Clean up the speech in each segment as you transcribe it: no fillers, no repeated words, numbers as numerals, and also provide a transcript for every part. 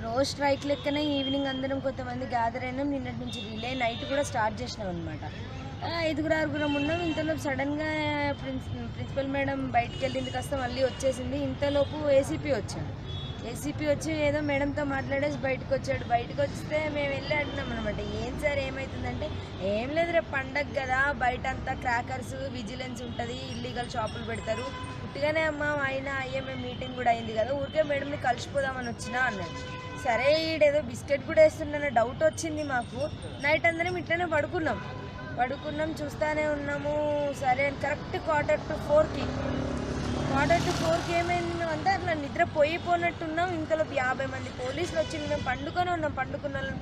రోజు స్ట్రైక్ లెక్కనే ఈవినింగ్ అందరం కొంతమంది గ్యాదర్ అయినాం. నిన్నటి నుంచి రిలే నైట్ కూడా స్టార్ట్ చేసినాం అనమాట. 5 ఉన్నాం. ఇంతలోపు సడన్గా ప్రిన్సిపల్ మేడం బయటికి వెళ్ళింది, కాస్త మళ్ళీ వచ్చేసింది. ఇంతలోపు ఏసీపీ వచ్చాడు. ఏసీపీ వచ్చి ఏదో మేడంతో మాట్లాడేసి బయటకు వచ్చాడు. బయటకు వస్తే మేము వెళ్ళి అడిగినాం అనమాట, ఏం సార్ ఏమవుతుందంటే, ఏం లేదు రేపు పండగ కదా, బయట అంతా క్రాకర్స్ విజిలెన్స్ ఉంటుంది, ఇల్లీగల్ షాపులు పెడతారు, పుట్టిగానే అమ్మ అయినా అయ్యే మేము మీటింగ్ కూడా అయింది కదా, ఊరికే మేడంని కలిసిపోదామని వచ్చినా అన్నాడు. సరే ఈడేదో బిస్కెట్ కూడా వేస్తుండన్న డౌట్ వచ్చింది మాకు. నైట్ అందరం ఇట్లనే పడుకున్నాం చూస్తూనే ఉన్నాము. సరే కరెక్ట్ 3:45కి ఏమైంది, మేమంతా అట్లా నిద్రపోయిపోయినట్టున్నాం. ఇంతలో 50 మంది పోలీసులు వచ్చింది. మేము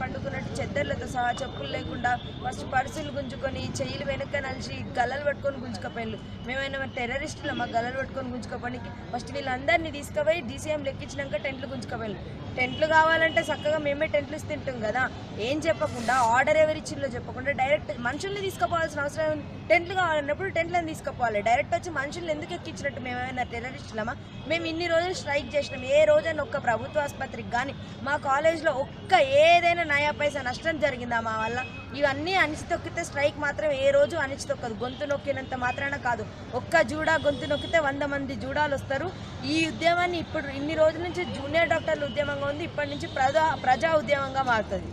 పండుకున్నట్టు చెద్దర్లతో సహా చెప్పులు లేకుండా ఫస్ట్ పర్సులు గుంజుకొని చెయ్యిలు వెనక నలిచి గల్లలు పట్టుకొని గుంజుకపోయారు. మేమైనా టెర్రరిస్టులు మా గల్లలు పట్టుకొని గుంజుకోపోనికి ఫస్ట్ వీళ్ళందరినీ తీసుకుపోయి డీసీఎం లెక్కించినాక టెంట్లు గుంజుకపోయారు. టెంట్లు కావాలంటే చక్కగా మేమే టెంట్లు ఇస్తుంటాం కదా, ఏం చెప్పకుండా ఆర్డర్ ఎవరిచ్చిందో చెప్పకుండా డైరెక్ట్ మనుషుల్ని తీసుకుపోవాల్సిన అవసరం. టెంట్లు కావాలన్నప్పుడు టెంట్లను తీసుకుపోవాలి. డైరెక్ట్ వచ్చి మనుషులు ఎందుకు ఎక్కించినట్టు? మేమేమైనా టెర్రరిస్టులమా? మేము ఇన్ని రోజులు స్ట్రైక్ చేసినాం. ఏ రోజైనా ఒక్క ప్రభుత్వ ఆసుపత్రికి కానీ మా కాలేజ్లో ఏదైనా నయా పైసా నష్టం జరిగిందా మా వల్ల? ఇవన్నీ అణిచితొక్కితే స్ట్రైక్ మాత్రం ఏ రోజు అణిచితొక్కదు. గొంతు నొక్కినంత మాత్రాన కాదు. ఒక్క జూడా గొంతు నొక్కితే 100 మంది జూడాలు వస్తారు. ఈ ఉద్యమాన్ని ఇప్పుడు ఇన్ని రోజుల నుంచి జూనియర్ డాక్టర్ల ఉద్యమంగా ఉంది, ఇప్పటి నుంచి ప్రజా ఉద్యమంగా మారుతుంది.